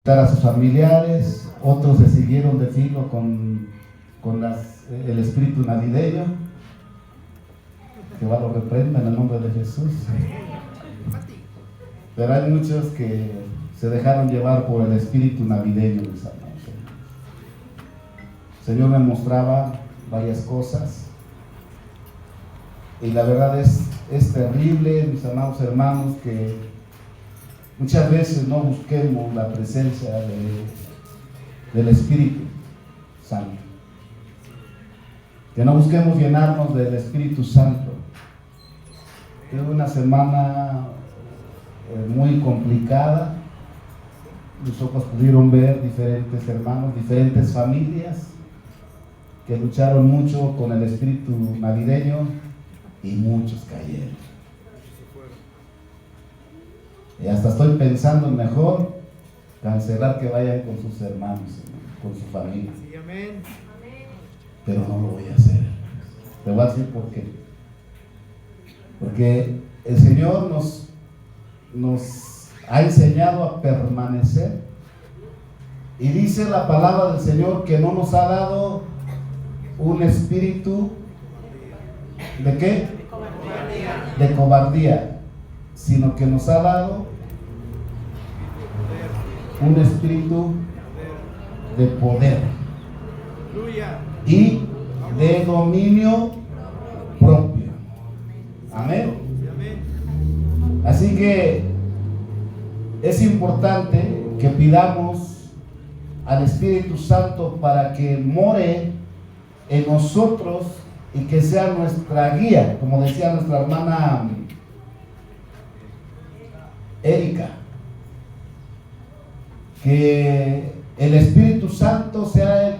a sus familiares, otros se siguieron de filo con el espíritu navideño. Que va, lo reprenda en el nombre de Jesús. Pero hay muchos que se dejaron llevar por el espíritu navideño, mis hermanos. El Señor me mostraba varias cosas y la verdad es terrible, mis amados hermanos, que muchas veces no busquemos la presencia del Espíritu Santo, que no busquemos llenarnos del Espíritu Santo. Tuve una semana muy complicada. Mis ojos pudieron ver diferentes hermanos, diferentes familias que lucharon mucho con el espíritu navideño y muchos cayeron. Y hasta estoy pensando en mejor cancelar que vayan con sus hermanos, con su familia. Pero no lo voy a hacer. Te voy a decir por qué. Porque el Señor nos ha enseñado a permanecer. Y dice la palabra del Señor que no nos ha dado un espíritu ¿de qué? De cobardía, sino que nos ha dado un espíritu de poder y de dominio propio. Amén. Así que es importante que pidamos al Espíritu Santo para que more en nosotros y que sea nuestra guía, como decía nuestra hermana Erika, que el Espíritu Santo sea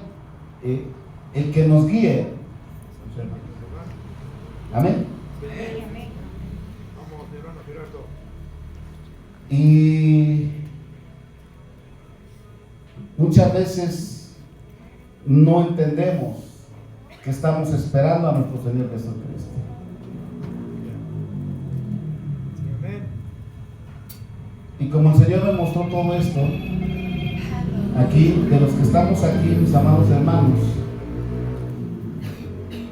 el que nos guíe. Amén. Y muchas veces no entendemos que estamos esperando a nuestro Señor Jesucristo. Y como el Señor me mostró todo esto, aquí, de los que estamos aquí, mis amados hermanos,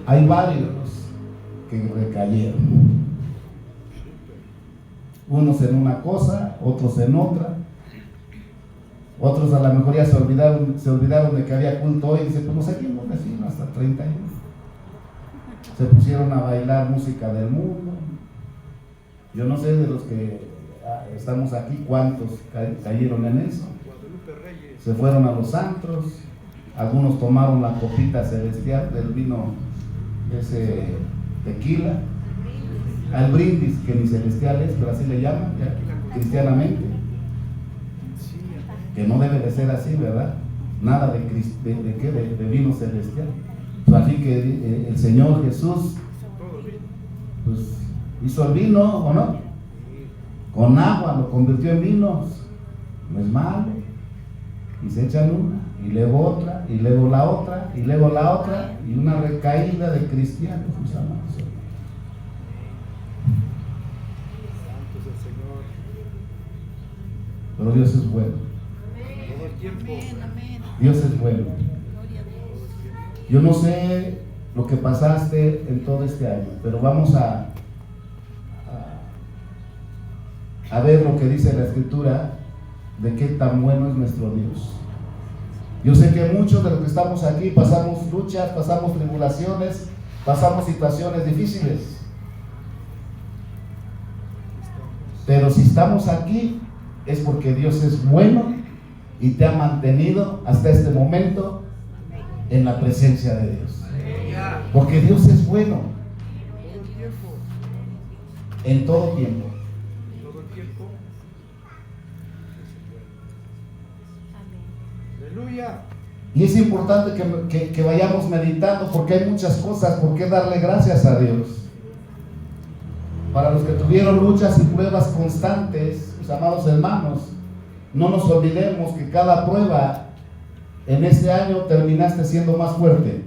hay varios que recayeron. Unos en una cosa, otros en otra. Otros a lo mejor ya se olvidaron de que había culto hoy y dicen, pues nos seguimos vecinos hasta 30 años. Se pusieron a bailar música del mundo. Yo no sé de los que estamos aquí cuántos cayeron en eso. Se fueron a los antros, algunos tomaron la copita celestial del vino, ese tequila, al brindis, que ni celestial es, pero así le llaman ya, cristianamente, que no debe de ser así, ¿verdad? Nada de vino celestial. Pues así que el Señor Jesús pues hizo el vino, ¿o no? Con agua lo convirtió en vino. No es malo. Y se echan una, y luego otra, y luego la otra, y luego la otra, y una recaída de cristianos, mis amados. Pero Dios es bueno. Dios es bueno. Yo no sé lo que pasaste en todo este año, pero vamos a ver lo que dice la Escritura de qué tan bueno es nuestro Dios. Yo sé que muchos de los que estamos aquí pasamos luchas, pasamos tribulaciones, pasamos situaciones difíciles. Pero si estamos aquí es porque Dios es bueno y te ha mantenido hasta este momento en la presencia de Dios. Porque Dios es bueno en todo tiempo. Y es importante que vayamos meditando, porque hay muchas cosas por qué darle gracias a Dios. Para los que tuvieron luchas y pruebas constantes, mis amados hermanos, no nos olvidemos que cada prueba en este año terminaste siendo más fuerte.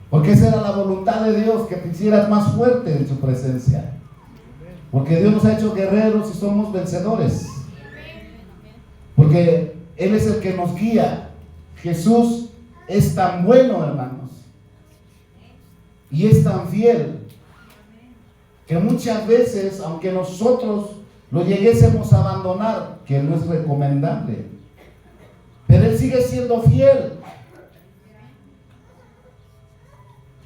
Porque esa era la voluntad de Dios, que te hicieras más fuerte en su presencia. Porque Dios nos ha hecho guerreros y somos vencedores. porque Él es el que nos guía. Jesús es tan bueno, hermanos, y es tan fiel, que muchas veces, aunque nosotros lo lleguésemos a abandonar, que no es recomendable, pero Él sigue siendo fiel.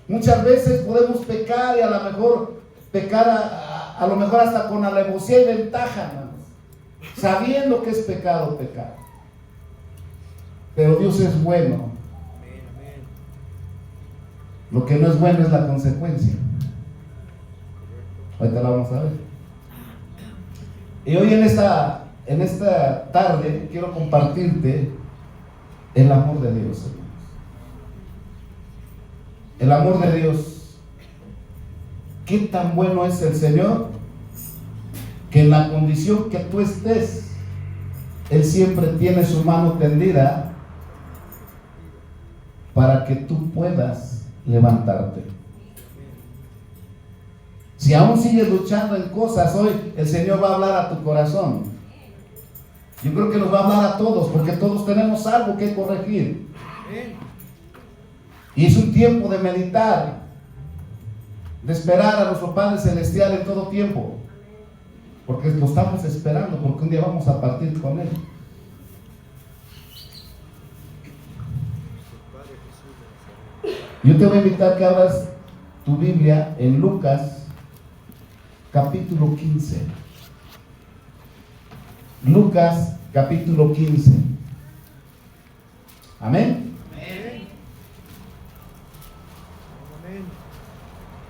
Muchas veces podemos pecar y a lo mejor pecar a lo mejor hasta con alevosía y ventaja, hermanos, sabiendo que es pecado pecar. Pero Dios es bueno. Lo que no es bueno es la consecuencia. Ahorita la vamos a ver. Y hoy en esta tarde quiero compartirte el amor de Dios, hermanos. El amor de Dios. Qué tan bueno es el Señor, que en la condición que tú estés, Él siempre tiene su mano tendida para que tú puedas levantarte. Si aún sigues luchando en cosas, hoy el Señor va a hablar a tu corazón. Yo creo que nos va a hablar a todos, porque todos tenemos algo que corregir. Y es un tiempo de meditar, de esperar a nuestro Padre Celestial en todo tiempo, porque lo estamos esperando, porque un día vamos a partir con Él. Yo te voy a invitar que abras tu Biblia en Lucas capítulo 15. Lucas capítulo 15. Amén.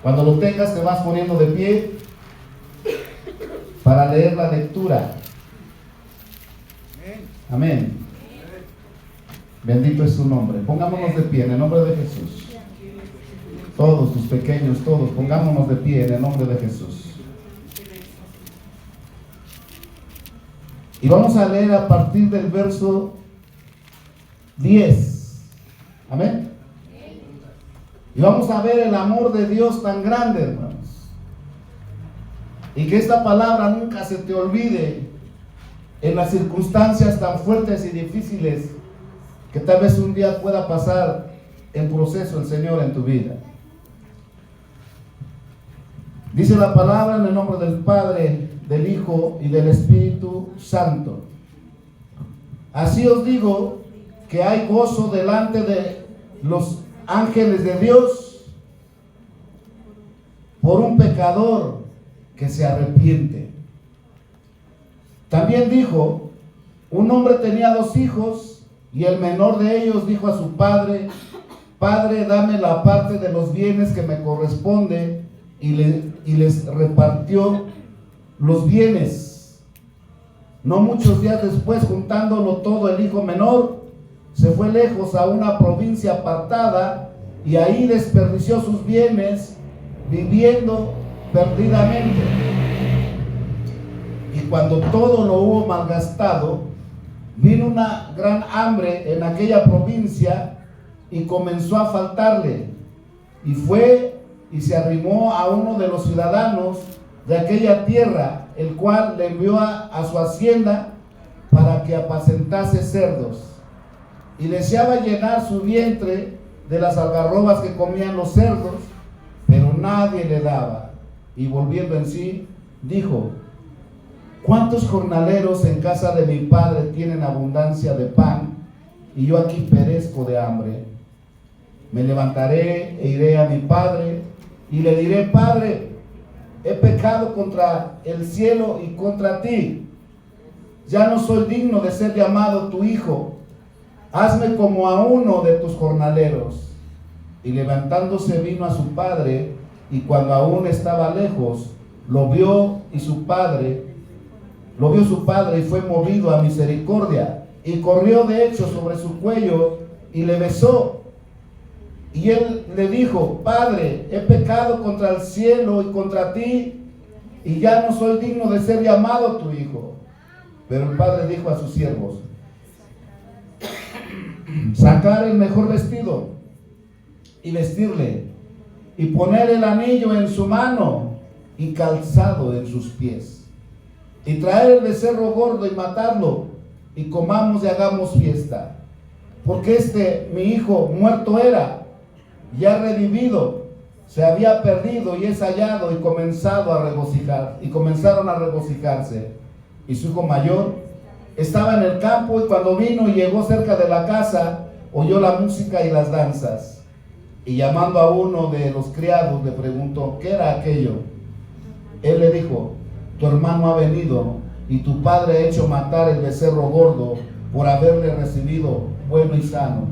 Cuando lo tengas, te vas poniendo de pie para leer la lectura. Amén. Bendito es su nombre. Pongámonos de pie en el nombre de Jesús. Todos tus pequeños, todos, pongámonos de pie en el nombre de Jesús. Y vamos a leer a partir del verso 10. Amén. Y vamos a ver el amor de Dios tan grande, hermanos. Y que esta palabra nunca se te olvide en las circunstancias tan fuertes y difíciles que tal vez un día pueda pasar en proceso el Señor en tu vida. Dice la palabra en el nombre del Padre, del Hijo y del Espíritu Santo. Así os digo que hay gozo delante de los ángeles de Dios por un pecador que se arrepiente. También dijo: un hombre tenía 2 hijos, y el menor de ellos dijo a su padre: Padre, dame la parte de los bienes que me corresponde, y les repartió los bienes. No muchos días después, juntándolo todo, el hijo menor se fue lejos a una provincia apartada, y ahí desperdició sus bienes viviendo perdidamente. Y cuando todo lo hubo malgastado, vino una gran hambre en aquella provincia y comenzó a faltarle. Y fue y se arrimó a uno de los ciudadanos de aquella tierra, el cual le envió a su hacienda para que apacentase cerdos. Y deseaba llenar su vientre de las algarrobas que comían los cerdos, pero nadie le daba. Y volviendo en sí, dijo: ¿cuántos jornaleros en casa de mi padre tienen abundancia de pan, y yo aquí perezco de hambre? Me levantaré e iré a mi padre, y le diré: Padre, he pecado contra el cielo y contra ti. Ya no soy digno de ser llamado tu hijo. Hazme como a uno de tus jornaleros. Y levantándose vino a su padre, y cuando aún estaba lejos, lo vio su padre, y fue movido a misericordia, y corrió de hecho sobre su cuello, y le besó. Y él le dijo: Padre, he pecado contra el cielo y contra ti, y ya no soy digno de ser llamado tu hijo. Pero el padre dijo a sus siervos: sacar el mejor vestido y vestirle, y poner el anillo en su mano y calzado en sus pies, y traer el becerro gordo y matarlo, y comamos y hagamos fiesta. Porque mi hijo muerto era, y ha revivido, se había perdido y es hallado, y comenzaron a regocijarse. Y su hijo mayor estaba en el campo, y cuando vino y llegó cerca de la casa, oyó la música y las danzas. Y llamando a uno de los criados, le preguntó, ¿qué era aquello? Él le dijo, tu hermano ha venido, y tu padre ha hecho matar el becerro gordo, por haberle recibido bueno y sano.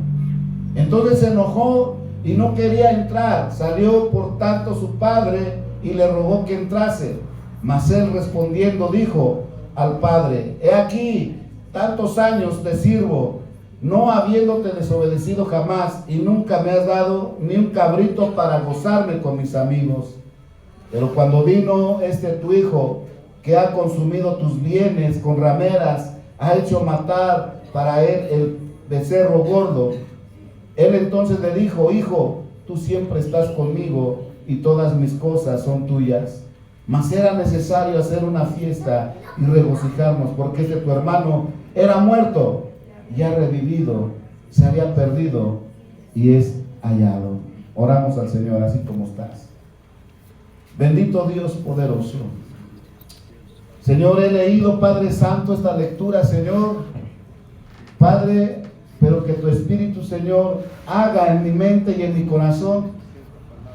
Entonces se enojó y no quería entrar. Salió por tanto su padre y le rogó que entrase. Mas él respondiendo dijo al padre, he aquí, tantos años te sirvo, no habiéndote desobedecido jamás, y nunca me has dado ni un cabrito para gozarme con mis amigos. Pero cuando vino tu hijo, que ha consumido tus bienes con rameras, ha hecho matar para él el becerro gordo. Él entonces le dijo, hijo, tú siempre estás conmigo y todas mis cosas son tuyas. Mas era necesario hacer una fiesta y regocijarnos, porque tu hermano era muerto y ha revivido, se había perdido y es hallado. Oramos al Señor así como estás. Bendito Dios poderoso. Señor, he leído, Padre Santo, esta lectura, Señor. Padre, pero que tu Espíritu, Señor, haga en mi mente y en mi corazón,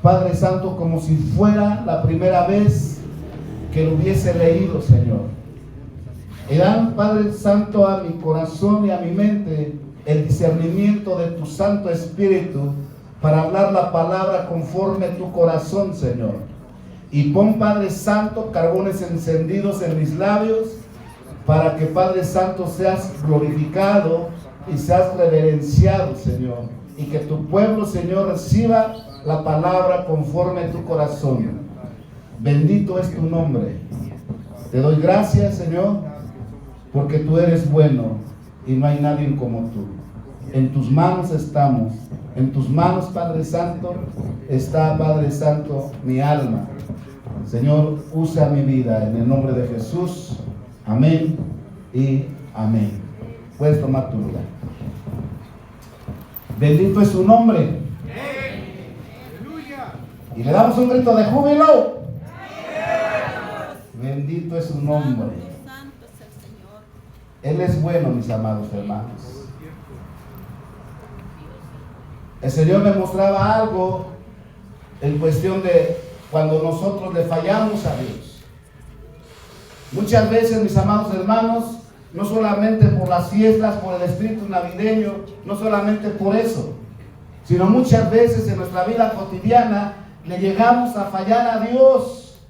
Padre Santo, como si fuera la primera vez que lo hubiese leído, Señor. Y dan, Padre Santo, a mi corazón y a mi mente el discernimiento de tu Santo Espíritu para hablar la palabra conforme tu corazón, Señor. Y pon, Padre Santo, carbones encendidos en mis labios, para que, Padre Santo, seas glorificado y seas reverenciado, Señor. Y que tu pueblo, Señor, reciba la palabra conforme a tu corazón. Bendito es tu nombre. Te doy gracias, Señor, porque tú eres bueno y no hay nadie como tú. En tus manos estamos. En tus manos, Padre Santo, está, Padre Santo, mi alma. Señor, usa mi vida en el nombre de Jesús. Amén y amén. Puedes tomar tu lugar. Bendito es su nombre. Y le damos un grito de júbilo. Bendito es su nombre. Él es bueno, mis amados hermanos. El Señor me mostraba algo en cuestión de cuando nosotros le fallamos a Dios. Muchas veces, mis amados hermanos, no solamente por las fiestas, por el espíritu navideño, no solamente por eso, sino muchas veces en nuestra vida cotidiana le llegamos a fallar a Dios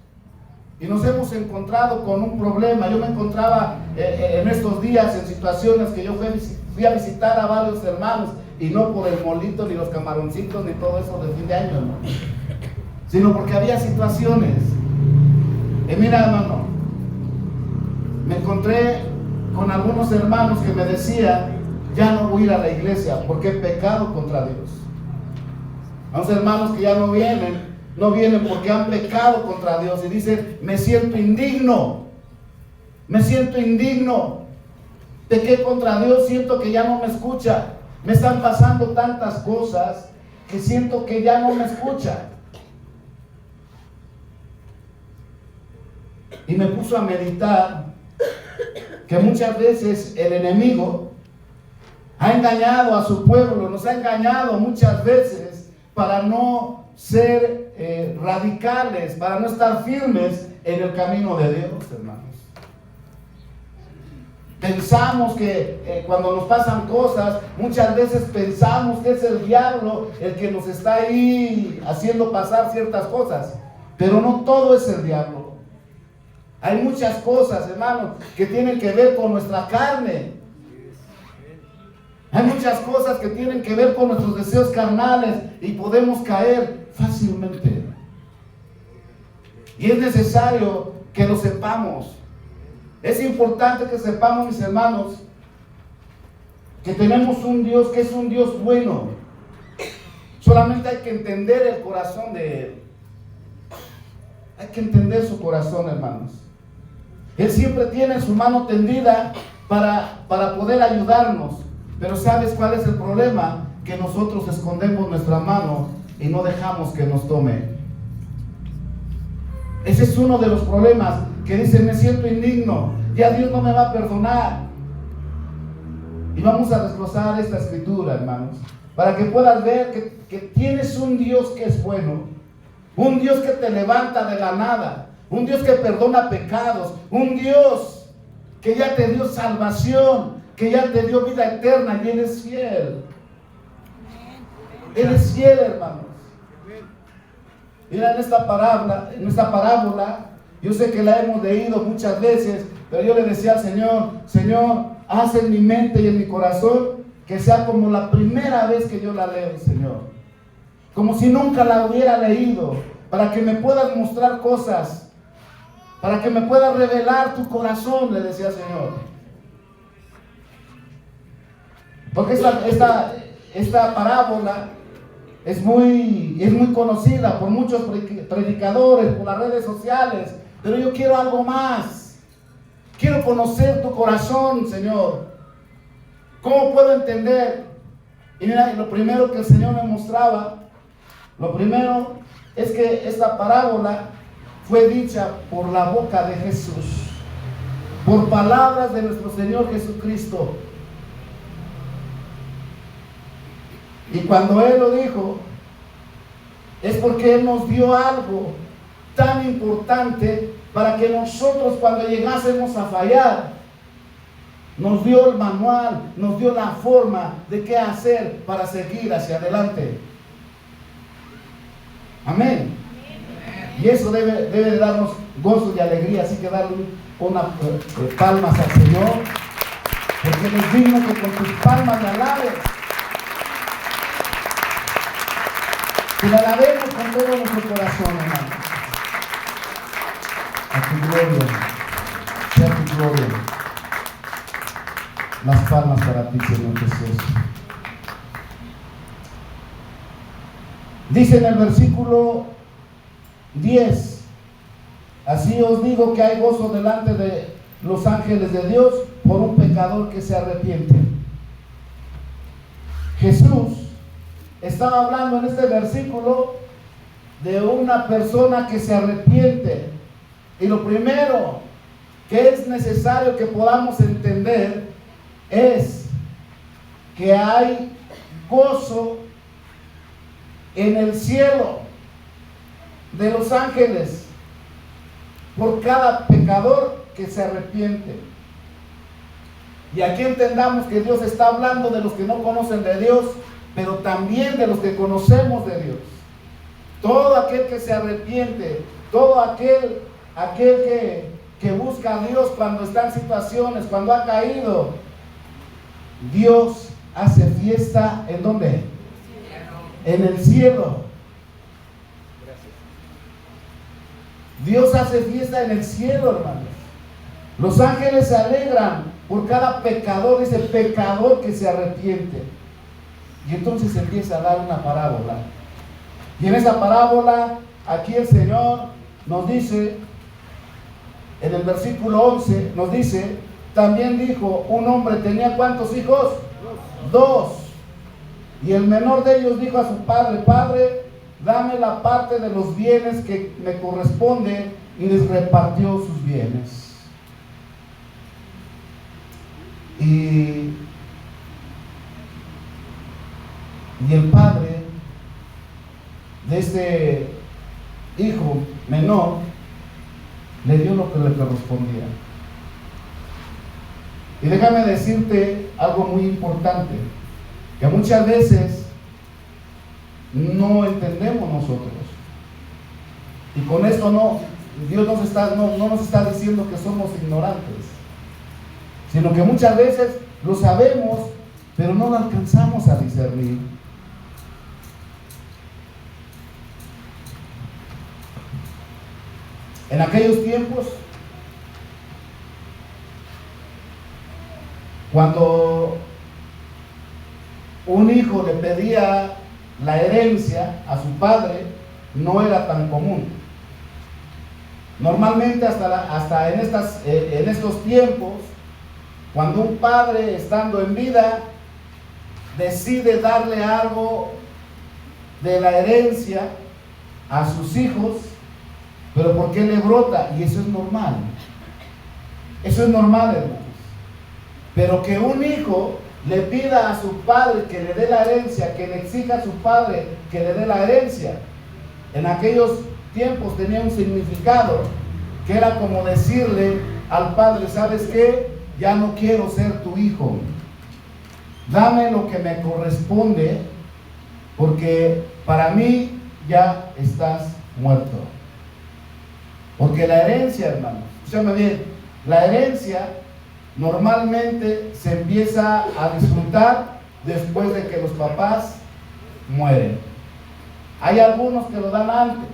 y nos hemos encontrado con un problema. Yo me encontraba en estos días en situaciones que yo fui a visitar a varios hermanos, y no por el molito, ni los camaroncitos, ni todo eso de fin de año, ¿no? Sino porque había situaciones. Y mira, hermano, me encontré con algunos hermanos que me decían, ya no voy a ir a la iglesia porque he pecado contra Dios. A los hermanos que ya no vienen porque han pecado contra Dios y dicen, me siento indigno, pequé contra Dios, siento que ya no me escucha, me están pasando tantas cosas que siento que ya no me escucha. Y me puso a meditar que muchas veces el enemigo ha engañado a su pueblo, nos ha engañado muchas veces para no ser radicales, para no estar firmes en el camino de Dios, hermanos. Pensamos que cuando nos pasan cosas, muchas veces pensamos que es el diablo el que nos está ahí haciendo pasar ciertas cosas, pero no todo es el diablo. Hay muchas cosas, hermanos, que tienen que ver con nuestra carne. Hay muchas cosas que tienen que ver con nuestros deseos carnales y podemos caer fácilmente. Y es necesario que lo sepamos. Es importante que sepamos, mis hermanos, que tenemos un Dios que es un Dios bueno. Solamente hay que entender el corazón de Él. Hay que entender su corazón, hermanos. Él siempre tiene su mano tendida para poder ayudarnos. Pero ¿sabes cuál es el problema? Que nosotros escondemos nuestra mano y no dejamos que nos tome. Ese es uno de los problemas, que dicen: me siento indigno, ya Dios no me va a perdonar. Y vamos a desglosar esta escritura, hermanos, para que puedas ver que tienes un Dios que es bueno, un Dios que te levanta de la nada, un Dios que perdona pecados, un Dios que ya te dio salvación, que ya te dio vida eterna, y Él es fiel. Él es fiel, hermanos. Mira, en esta parábola, yo sé que la hemos leído muchas veces, pero yo le decía al Señor: Señor, haz en mi mente y en mi corazón que sea como la primera vez que yo la leo, Señor, como si nunca la hubiera leído, para que me puedas mostrar cosas, para que me puedas revelar tu corazón, le decía al Señor. Porque esta parábola es muy conocida por muchos predicadores, por las redes sociales, pero yo quiero algo más. Quiero conocer tu corazón, Señor. ¿Cómo puedo entender? Y mira, lo primero que el Señor me mostraba, lo primero es que esta parábola fue dicha por la boca de Jesús, por palabras de nuestro Señor Jesucristo. Y cuando Él lo dijo, es porque Él nos dio algo tan importante para que nosotros, cuando llegásemos a fallar, nos dio el manual, nos dio la forma de qué hacer para seguir hacia adelante. Amén. Y eso debe de darnos gozo y alegría. Así que darle unas palmas al Señor, porque Él es digno que con tus palmas le alabes. Que le alabemos con todo nuestro corazón, hermano. A tu gloria, sea tu gloria. Las palmas para ti, Señor Jesús. Dice en el versículo 10: así os digo que hay gozo delante de los ángeles de Dios por un pecador que se arrepiente. Jesús estaba hablando en este versículo de una persona que se arrepiente. Y lo primero que es necesario que podamos entender es que hay gozo en el cielo de los ángeles por cada pecador que se arrepiente. Y aquí entendamos que Dios está hablando de los que no conocen de Dios, pero también de los que conocemos de Dios. Todo aquel que se arrepiente, todo aquel que busca a Dios cuando está en situaciones, cuando ha caído, Dios hace fiesta. ¿En dónde? En el cielo. Dios hace fiesta en el cielo, hermanos. Los ángeles se alegran por cada pecador, ese pecador que se arrepiente. Y entonces empieza a dar una parábola. Y en esa parábola, aquí el Señor nos dice, en el versículo 11, nos dice: también dijo un hombre, tenía ¿cuántos hijos? Dos. Y el menor de ellos dijo a su padre: Padre, dame la parte de los bienes que me corresponde. Y les repartió sus bienes. Y el padre de este hijo menor le dio lo que le correspondía. Y déjame decirte algo muy importante, que muchas veces no entendemos nosotros. Y con esto Dios no nos está diciendo que somos ignorantes, sino que muchas veces lo sabemos, pero no lo alcanzamos a discernir. En aquellos tiempos, cuando un hijo le pedía la herencia a su padre, no era tan común. Normalmente hasta en estos tiempos, Cuando un padre, estando en vida, decide darle algo de la herencia a sus hijos, pero ¿por qué le brota? Y eso es normal. Eso es normal, hermanos. Pero que un hijo le pida a su padre que le dé la herencia, que le exija a su padre que le dé la herencia, en aquellos tiempos tenía un significado que era como decirle al padre: ¿sabes qué? Ya no quiero ser tu hijo. Dame lo que me corresponde, porque para mí ya estás muerto. Porque la herencia, hermanos, escúchame bien, la herencia normalmente se empieza a disfrutar después de que los papás mueren. Hay algunos que lo dan antes,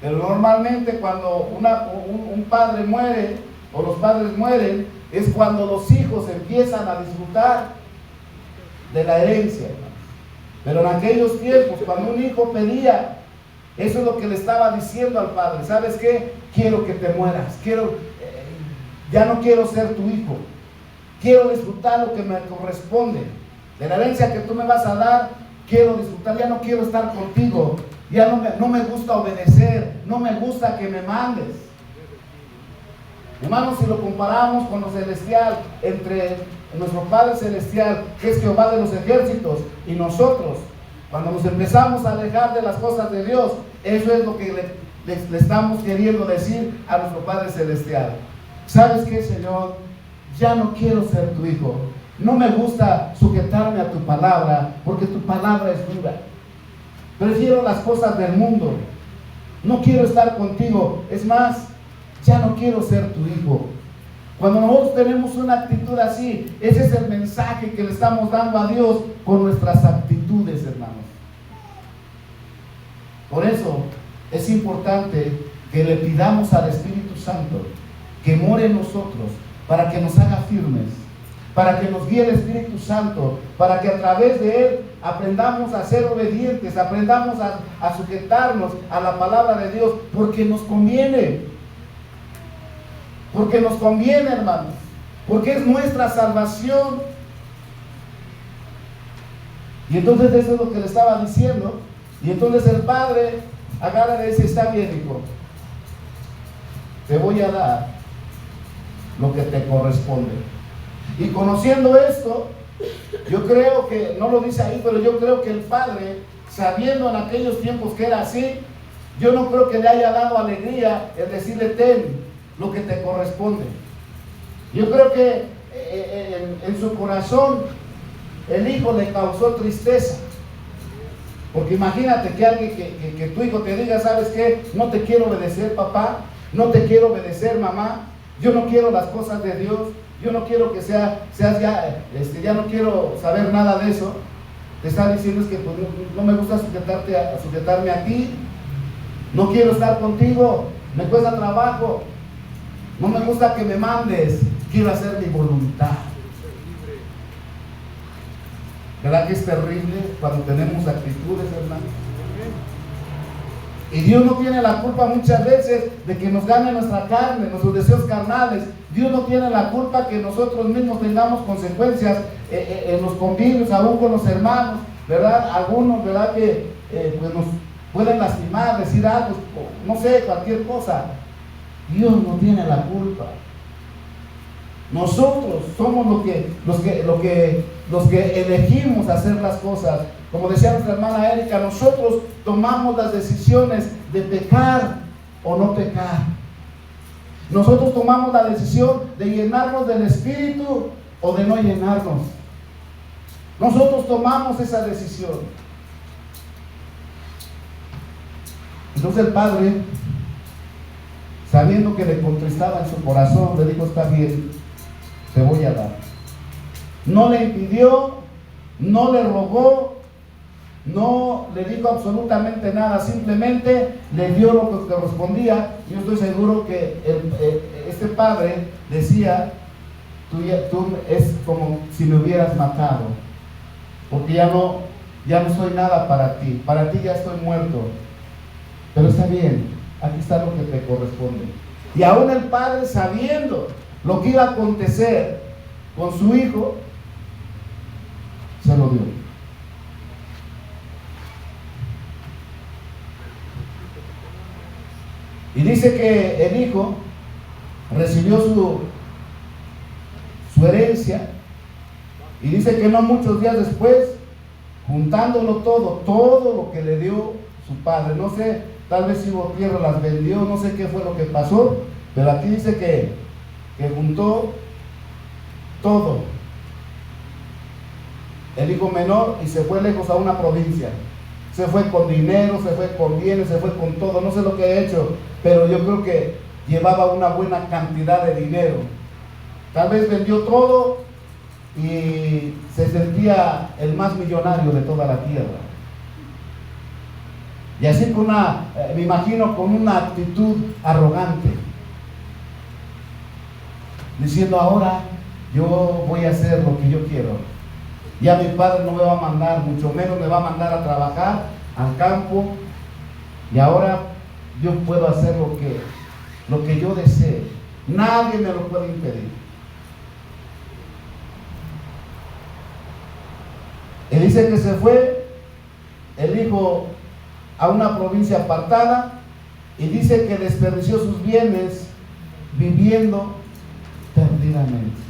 pero normalmente cuando un padre muere o los padres mueren, es cuando los hijos empiezan a disfrutar de la herencia, hermanos. Pero en aquellos tiempos, cuando un hijo pedía, eso es lo que le estaba diciendo al padre: ¿sabes qué? Quiero que te mueras, ya no quiero ser tu hijo, quiero disfrutar lo que me corresponde, de la herencia que tú me vas a dar, quiero disfrutar, ya no quiero estar contigo, ya no me gusta obedecer, no me gusta que me mandes. Hermanos, si lo comparamos con lo celestial, entre nuestro Padre Celestial, que es Jehová de los ejércitos, y nosotros, cuando nos empezamos a alejar de las cosas de Dios, eso es lo que le estamos queriendo decir a nuestro Padre Celestial: ¿sabes qué, Señor? Ya no quiero ser tu hijo, no me gusta sujetarme a tu palabra, porque tu palabra es dura, prefiero las cosas del mundo, no quiero estar contigo, es más, ya no quiero ser tu hijo. Cuando nosotros tenemos una actitud así, ese es el mensaje que le estamos dando a Dios con nuestras actitudes, hermanos. Por eso es importante que le pidamos al Espíritu Santo que more en nosotros, para que nos haga firmes, para que nos guíe el Espíritu Santo, para que a través de Él aprendamos a ser obedientes, aprendamos a sujetarnos a la palabra de Dios, porque nos conviene. Porque nos conviene, hermanos, porque es nuestra salvación. Y entonces eso es lo que le estaba diciendo. Y entonces el padre agarra y le dice: está bien, hijo, te voy a dar lo que te corresponde. Y conociendo esto, yo creo que, no lo dice ahí, pero yo creo que el padre, sabiendo en aquellos tiempos que era así, yo no creo que le haya dado alegría el decirle: ten lo que te corresponde. Yo creo que en su corazón el hijo le causó tristeza, porque imagínate que alguien que tu hijo te diga: ¿sabes qué? No te quiero obedecer, papá, no te quiero obedecer, mamá, yo no quiero las cosas de Dios, yo no quiero que seas ya no quiero saber nada de eso. Te está diciendo: es que pues, no me gusta sujetarme a ti, no quiero estar contigo, me cuesta trabajo, no me gusta que me mandes, quiero hacer mi voluntad. ¿Verdad que es terrible cuando tenemos actitudes, hermanos? Y Dios no tiene la culpa muchas veces de que nos gane nuestra carne, nuestros deseos carnales. Dios no tiene la culpa que nosotros mismos tengamos consecuencias en los convivios, aún con los hermanos, ¿verdad? Algunos, ¿verdad? Que pues nos pueden lastimar, decir algo, no sé, cualquier cosa. Dios no tiene la culpa. Nosotros somos los que elegimos hacer las cosas. Como decía nuestra hermana Erika, nosotros tomamos las decisiones de pecar o no pecar. Nosotros tomamos la decisión de llenarnos del Espíritu o de no llenarnos. Nosotros tomamos esa decisión. Entonces el padre, sabiendo que le contristaba en su corazón, le dijo: está bien, te voy a dar. No le impidió, no le rogó, no le dijo absolutamente nada, simplemente le dio lo que correspondía. Yo estoy seguro que este padre decía: tú es como si me hubieras matado, porque ya no soy nada para ti ya estoy muerto, pero está bien, aquí está lo que te corresponde. Y aún el padre, sabiendo lo que iba a acontecer, con su hijo, se lo dio. Y dice que el hijo recibió su herencia, y dice que no muchos días después, juntándolo todo lo que le dio su padre, no sé, tal vez si hubo tierra, las vendió, no sé qué fue lo que pasó, pero aquí dice que juntó todo el hijo menor y se fue lejos a una provincia. Se fue con dinero, se fue con bienes, se fue con todo, no sé lo que ha hecho, pero yo creo que llevaba una buena cantidad de dinero. Tal vez vendió todo y se sentía el más millonario de toda la tierra. Y así con me imagino con una actitud arrogante, diciendo: ahora yo voy a hacer lo que yo quiero. Ya mi padre no me va a mandar, mucho menos me va a mandar a trabajar al campo, y ahora yo puedo hacer lo que yo desee. Nadie me lo puede impedir. Y dice que se fue el hijo a una provincia apartada, y dice que desperdició sus bienes viviendo perdidamente.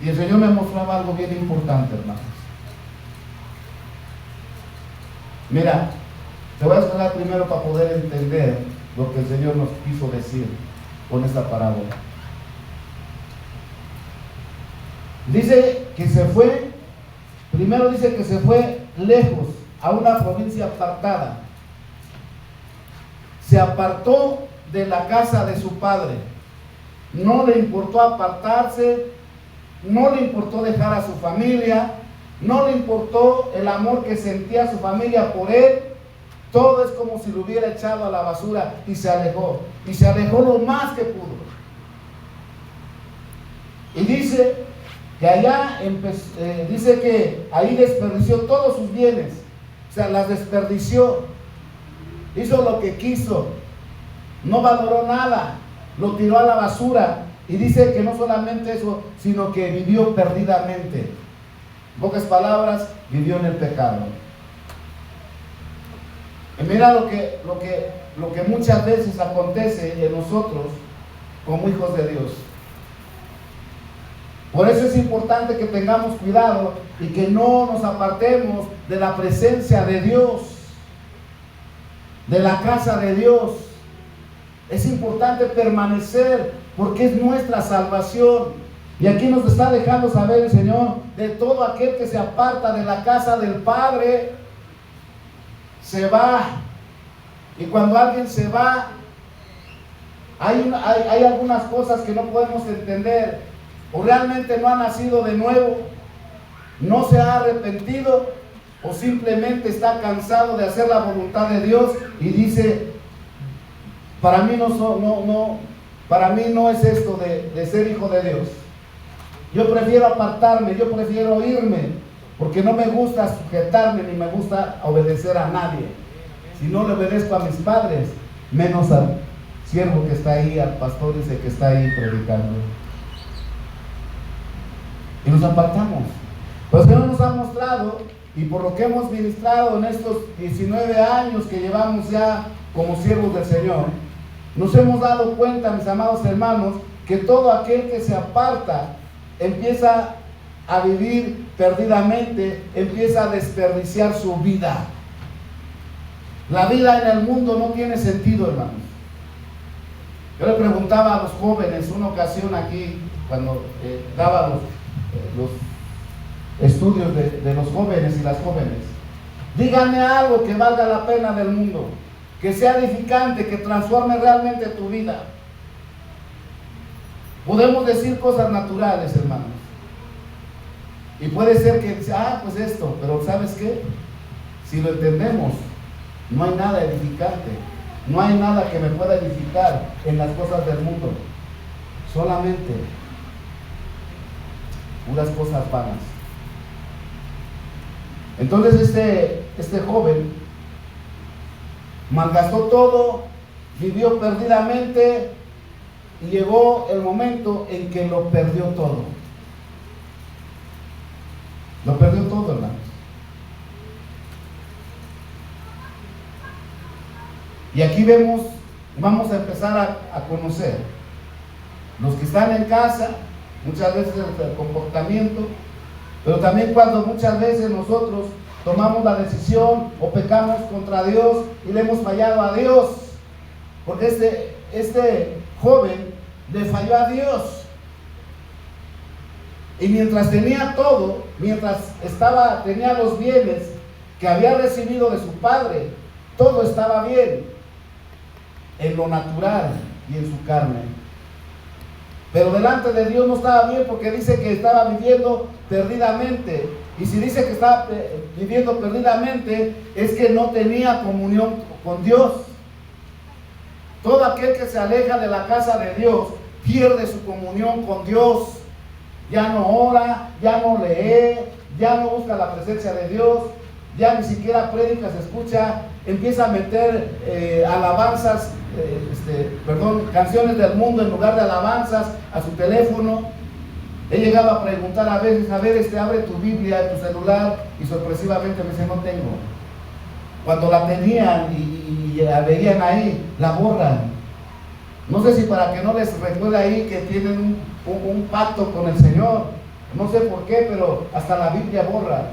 Y el Señor me mostraba algo bien importante, hermanos. Mira, te voy a explicar primero para poder entender lo que el Señor nos quiso decir con esta parábola. Dice que se fue, primero dice que se fue lejos, a una provincia apartada. Se apartó de la casa de su padre. No le importó apartarse, no le importó dejar a su familia, no le importó el amor que sentía su familia por él. Todo es como si lo hubiera echado a la basura, y se alejó lo más que pudo. Y dice que allá dice que ahí desperdició todos sus bienes, o sea, las desperdició, hizo lo que quiso, no valoró nada, lo tiró a la basura. Y dice que no solamente eso, sino que vivió perdidamente. En pocas palabras, vivió en el pecado. Y mira lo que muchas veces acontece en nosotros como hijos de Dios. Por eso es importante que tengamos cuidado y que no nos apartemos de la presencia de Dios, de la casa de Dios. Es importante permanecer, porque es nuestra salvación. Y aquí nos está dejando saber el Señor de todo aquel que se aparta de la casa del Padre, se va. Y cuando alguien se va, hay algunas cosas que no podemos entender. O realmente no ha nacido de nuevo, no se ha arrepentido, o simplemente está cansado de hacer la voluntad de Dios y dice: para mí para mí no es esto de ser hijo de Dios. Yo prefiero apartarme, yo prefiero irme, porque no me gusta sujetarme ni me gusta obedecer a nadie. Si no le obedezco a mis padres, menos al siervo que está ahí, al pastor ese que está ahí predicando. Y nos apartamos. Pues Dios nos ha mostrado, y por lo que hemos ministrado en estos 19 años que llevamos ya como siervos del Señor, nos hemos dado cuenta, mis amados hermanos, que todo aquel que se aparta empieza a vivir perdidamente, empieza a desperdiciar su vida. La vida en el mundo no tiene sentido, hermanos. Yo le preguntaba a los jóvenes una ocasión aquí, cuando daba los estudios de los jóvenes y las jóvenes: díganme algo que valga la pena del mundo, que sea edificante, que transforme realmente tu vida. Podemos decir cosas naturales, hermanos, y puede ser que pues esto, pero ¿sabes qué? Si lo entendemos, no hay nada edificante, no hay nada que me pueda edificar en las cosas del mundo, solamente puras cosas vanas. Entonces este joven malgastó todo, vivió perdidamente, y llegó el momento en que lo perdió todo. Lo perdió todo, hermanos. Y aquí vamos a empezar a conocer los que están en casa, muchas veces el comportamiento, pero también cuando muchas veces nosotros tomamos la decisión o pecamos contra Dios y le hemos fallado a Dios, porque este joven le falló a Dios. Y mientras tenía todo, mientras tenía los bienes que había recibido de su padre, todo estaba bien en lo natural y en su carne. Pero delante de Dios no estaba bien, porque dice que estaba viviendo perdidamente. Y si dice que estaba viviendo perdidamente, es que no tenía comunión con Dios. Todo aquel que se aleja de la casa de Dios pierde su comunión con Dios. Ya no ora, ya no lee, ya no busca la presencia de Dios, ya ni siquiera prédica se escucha, empieza a meter alabanzas, canciones del mundo en lugar de alabanzas a su teléfono. He llegado a preguntar a veces, abre tu Biblia, tu celular, y sorpresivamente me dice, no tengo. Cuando la tenían y la veían ahí, la borran. No sé si para que no les recuerde ahí que tienen un pacto con el Señor, no sé por qué, pero hasta la Biblia borran,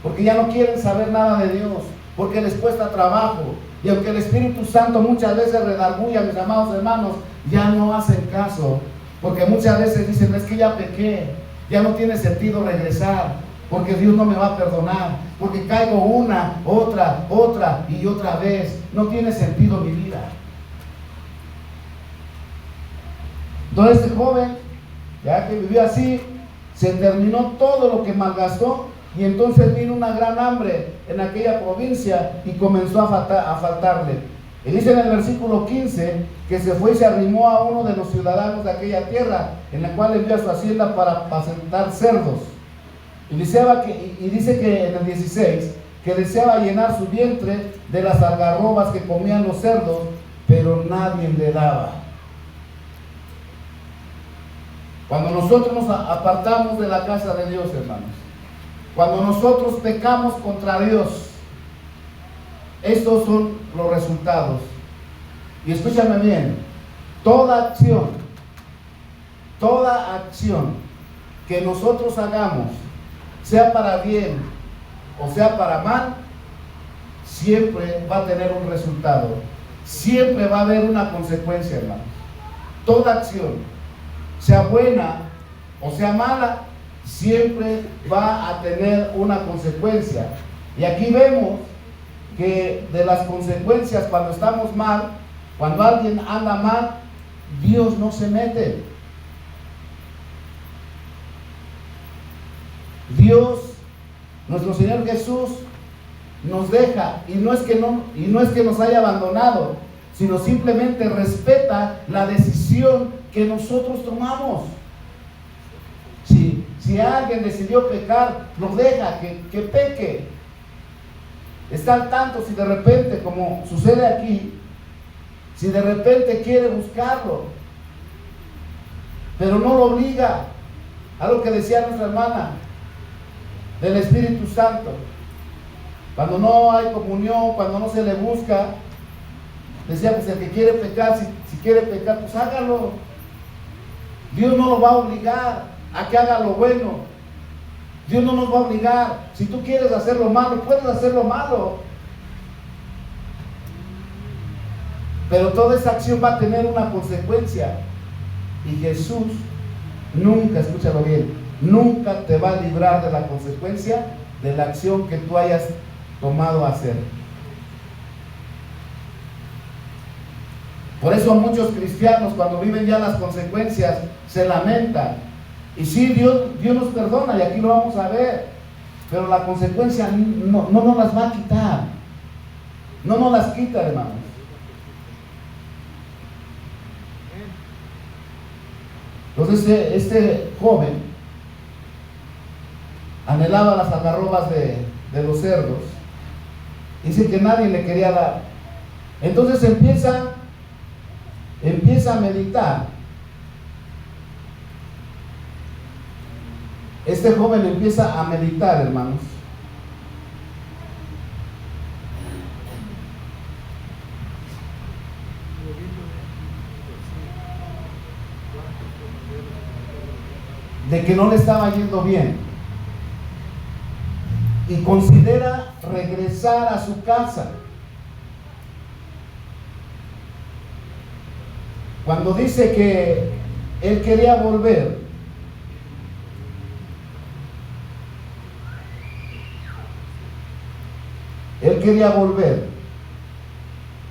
porque ya no quieren saber nada de Dios, porque les cuesta trabajo. Y aunque el Espíritu Santo muchas veces redarguye a mis amados hermanos, ya no hacen caso, porque muchas veces dicen, es que ya pequé, ya no tiene sentido regresar, porque Dios no me va a perdonar, porque caigo una, otra y otra vez, no tiene sentido mi vida. Entonces este joven, ya que vivió así, se terminó todo lo que malgastó, y entonces vino una gran hambre en aquella provincia y comenzó a faltarle. Y dice en el versículo 15 que se fue y se arrimó a uno de los ciudadanos de aquella tierra, en la cual envió a su hacienda para apacentar cerdos. Y dice que en el 16 que deseaba llenar su vientre de las algarrobas que comían los cerdos, pero nadie le daba. Cuando nosotros nos apartamos de la casa de Dios, hermanos, cuando nosotros pecamos contra Dios, estos son los resultados. Y escúchame bien, toda acción que nosotros hagamos, sea para bien o sea para mal, siempre va a tener un resultado, siempre va a haber una consecuencia, hermanos. Toda acción, sea buena o sea mala, siempre va a tener una consecuencia. Y aquí vemos que de las consecuencias, cuando estamos mal, cuando alguien anda mal, Dios no se mete. Dios, nuestro Señor Jesús, nos deja, y no es que nos haya abandonado, sino simplemente respeta la decisión que nosotros tomamos. Si alguien decidió pecar, lo deja que peque. Está al tanto si de repente, como sucede aquí, si de repente quiere buscarlo, pero no lo obliga. Algo que decía nuestra hermana del Espíritu Santo, cuando no hay comunión, cuando no se le busca, decía, pues el que quiere pecar, si quiere pecar, pues hágalo. Dios no lo va a obligar a que haga lo bueno. Dios no nos va a obligar. Si tú quieres hacer lo malo, puedes hacer lo malo, pero toda esa acción va a tener una consecuencia. Y Jesús nunca, escúchalo bien, nunca te va a librar de la consecuencia de la acción que tú hayas tomado a hacer. Por eso muchos cristianos, cuando viven ya las consecuencias, se lamentan. Y sí, Dios nos perdona, y aquí lo vamos a ver, pero la consecuencia no nos las va a quitar. No nos las quita, hermanos. Entonces este joven anhelaba las algarrobas de los cerdos. Dice que nadie le quería dar. Entonces empieza a meditar Este joven empieza a meditar, hermanos. De que no le estaba yendo bien. Y considera regresar a su casa. Cuando dice que él quería volver,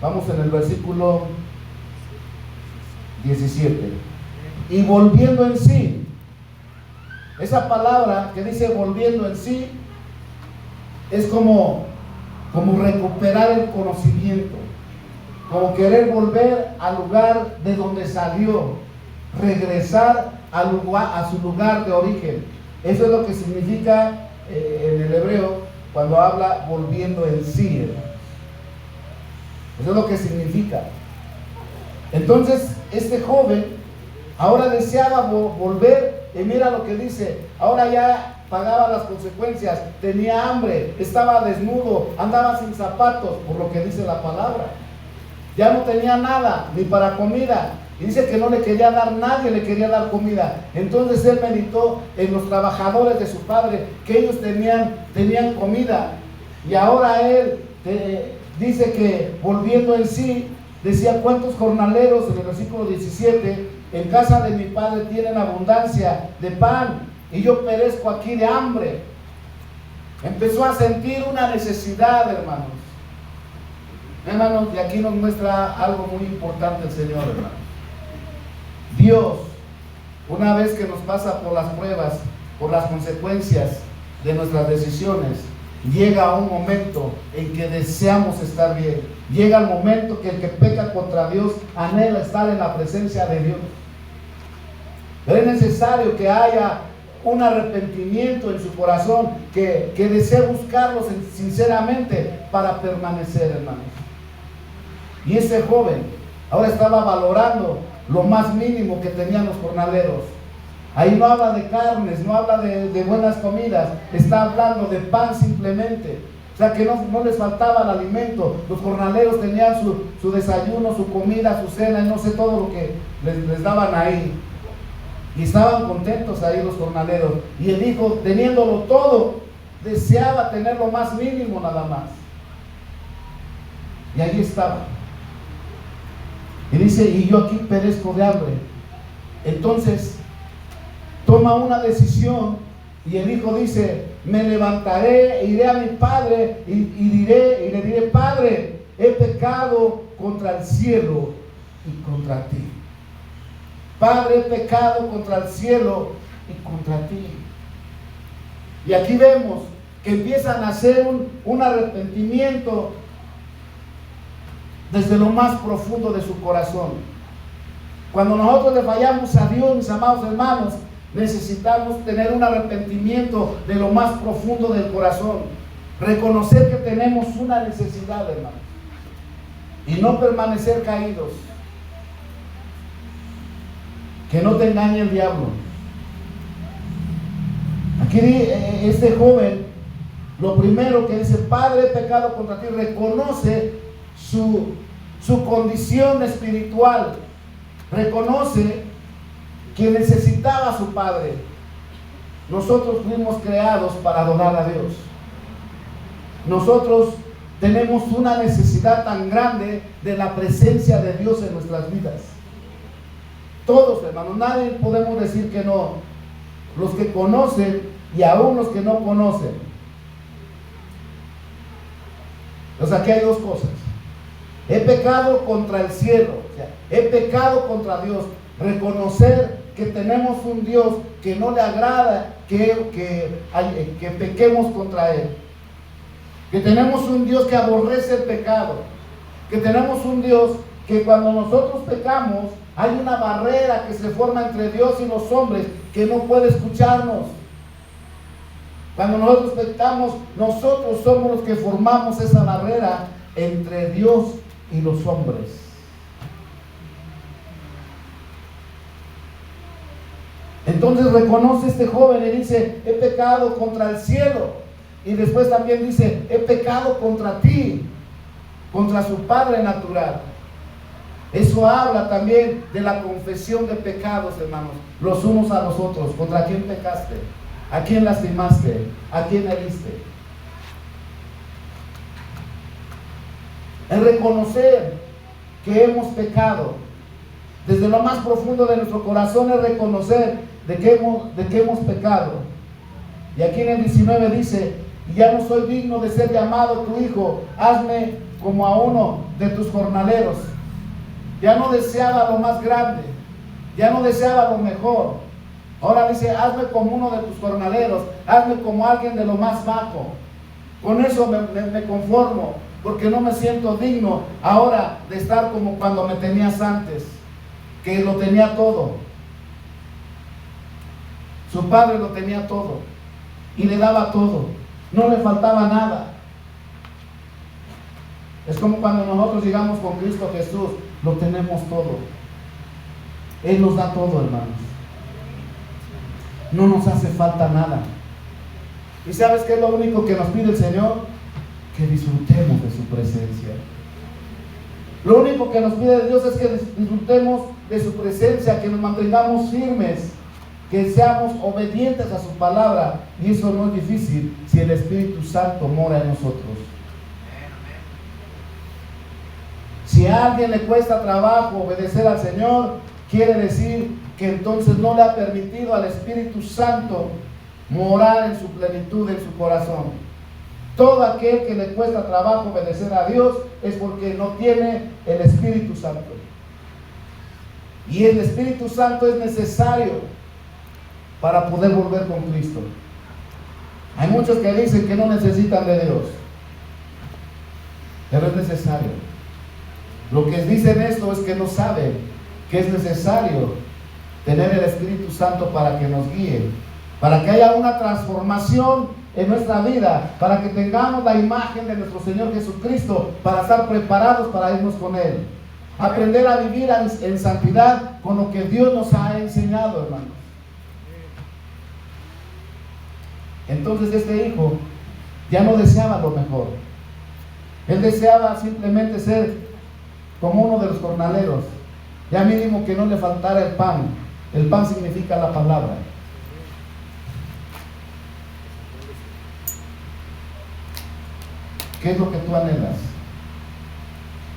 vamos en el versículo 17, y volviendo en sí. Esa palabra que dice volviendo en sí es como recuperar el conocimiento, como querer volver al lugar de donde salió, regresar a su lugar de origen. Eso es lo que significa en el hebreo cuando habla volviendo en sí, hermanos. Eso es lo que significa. Entonces este joven ahora deseaba volver, y mira lo que dice. Ahora ya pagaba las consecuencias, tenía hambre, estaba desnudo, andaba sin zapatos, por lo que dice la palabra. Ya no tenía nada, ni para comida. Y dice que no le quería dar, nadie le quería dar comida. Entonces él meditó en los trabajadores de su padre, que ellos tenían comida. Y ahora él dice que volviendo en sí, decía: ¿cuántos jornaleros, en el versículo 17, en casa de mi padre tienen abundancia de pan, y yo perezco aquí de hambre? Empezó a sentir una necesidad, hermanos. Hermanos, y aquí nos muestra algo muy importante el Señor, hermanos. Dios, una vez que nos pasa por las pruebas, por las consecuencias de nuestras decisiones, llega un momento en que deseamos estar bien. Llega el momento que el que peca contra Dios anhela estar en la presencia de Dios. Pero es necesario que haya un arrepentimiento en su corazón, que desee buscarlo sinceramente para permanecer, hermanos. Y ese joven ahora estaba valorando lo más mínimo que tenían los jornaleros. Ahí no habla de carnes, no habla de buenas comidas, está hablando de pan simplemente. O sea que no les faltaba el alimento. Los jornaleros tenían su desayuno, su comida, su cena, y no sé todo lo que les daban ahí. Y estaban contentos ahí los jornaleros. Y el hijo, teniéndolo todo, deseaba tener lo más mínimo nada más. Y ahí estaba. Y dice: y yo aquí perezco de hambre. Entonces toma una decisión, y el hijo dice: me levantaré, iré a mi padre y le diré: Padre, he pecado contra el cielo y contra ti. Padre, he pecado contra el cielo y contra ti. Y aquí vemos que empiezan a hacer un arrepentimiento desde lo más profundo de su corazón. Cuando nosotros le fallamos a Dios, mis amados hermanos, necesitamos tener un arrepentimiento de lo más profundo del corazón. Reconocer que tenemos una necesidad, hermanos, y no permanecer caídos. Que no te engañe el diablo. Aquí este joven, lo primero que dice: Padre, he pecado contra ti, reconoce su condición espiritual, reconoce que necesitaba a su padre. Nosotros fuimos creados para adorar a Dios. Nosotros tenemos una necesidad tan grande de la presencia de Dios en nuestras vidas. Todos, hermanos, nadie podemos decir que no. Los que conocen y aún los que no conocen. O sea, aquí hay dos cosas. He pecado contra el cielo, o sea, he pecado contra Dios. Reconocer que tenemos un Dios que no le agrada que pequemos contra Él. Que tenemos un Dios que aborrece el pecado. Que tenemos un Dios que cuando nosotros pecamos, hay una barrera que se forma entre Dios y los hombres, que no puede escucharnos. Cuando nosotros pecamos, nosotros somos los que formamos esa barrera entre Dios y los hombres. Entonces reconoce este joven y dice: he pecado contra el cielo. Y después también dice: he pecado contra ti, contra su padre natural. Eso habla también de la confesión de pecados, hermanos, los unos a los otros. ¿Contra quién pecaste? ¿A quién lastimaste? ¿A quién heriste? El reconocer que hemos pecado desde lo más profundo de nuestro corazón, es reconocer de que hemos pecado. Y aquí en el 19 dice: y ya no soy digno de ser llamado tu hijo, hazme como a uno de tus jornaleros. Ya no deseaba lo más grande, ya no deseaba lo mejor. Ahora dice: hazme como uno de tus jornaleros, hazme como alguien de lo más bajo. Con eso me conformo, porque no me siento digno ahora de estar como cuando me tenías antes, que lo tenía todo. Su padre lo tenía todo y le daba todo, no le faltaba nada. Es como cuando nosotros llegamos con Cristo Jesús, lo tenemos todo. Él nos da todo, hermanos. No nos hace falta nada. ¿Y sabes qué es lo único que nos pide el Señor? Que disfrutemos de su presencia. Lo único que nos pide Dios es que disfrutemos de su presencia, que nos mantengamos firmes, que seamos obedientes a su palabra. Y eso no es difícil si el Espíritu Santo mora en nosotros. Si a alguien le cuesta trabajo obedecer al Señor, quiere decir que entonces no le ha permitido al Espíritu Santo morar en su plenitud en su corazón. Todo aquel que le cuesta trabajo obedecer a Dios es porque no tiene el Espíritu Santo. Y el Espíritu Santo es necesario para poder volver con Cristo. Hay muchos que dicen que no necesitan de Dios, pero es necesario. Lo que dicen esto es que no saben que es necesario tener el Espíritu Santo para que nos guíe, para que haya una transformación en nuestra vida, para que tengamos la imagen de nuestro Señor Jesucristo, para estar preparados para irnos con Él. Aprender a vivir en santidad con lo que Dios nos ha enseñado, hermanos. Entonces este hijo ya no deseaba lo mejor. Él deseaba simplemente ser como uno de los jornaleros, ya mínimo que no le faltara el pan. El pan significa la palabra. ¿Qué es lo que tú anhelas?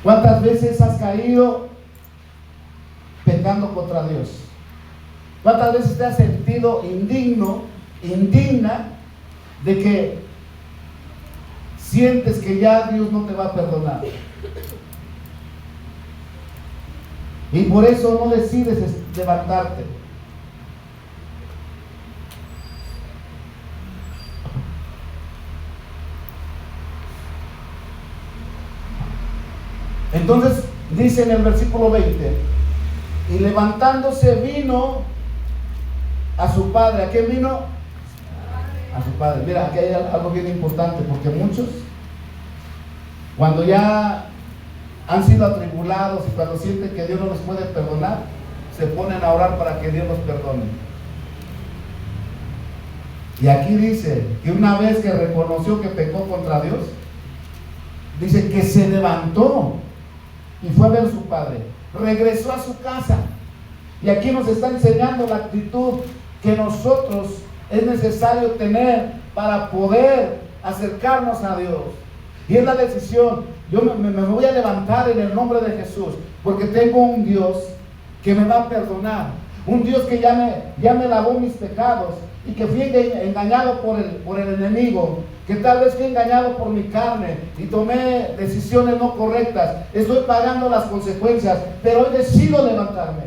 ¿Cuántas veces has caído pecando contra Dios? ¿Cuántas veces te has sentido indigna de que sientes que ya Dios no te va a perdonar? Y por eso no decides levantarte. Entonces dice en el versículo 20: y levantándose vino a su padre. ¿A quién vino? A su padre. Mira, aquí hay algo bien importante, porque muchos, cuando ya han sido atribulados y cuando sienten que Dios no los puede perdonar, se ponen a orar para que Dios los perdone. Y aquí dice que una vez que reconoció que pecó contra Dios, dice que se levantó y fue a ver a su padre, regresó a su casa. Y aquí nos está enseñando la actitud que nosotros es necesario tener para poder acercarnos a Dios. Y es la decisión: yo me voy a levantar en el nombre de Jesús, porque tengo un Dios que me va a perdonar, un Dios que ya me lavó mis pecados, y que fui engañado por el enemigo, que tal vez fui engañado por mi carne y tomé decisiones no correctas. Estoy pagando las consecuencias, pero hoy decido levantarme.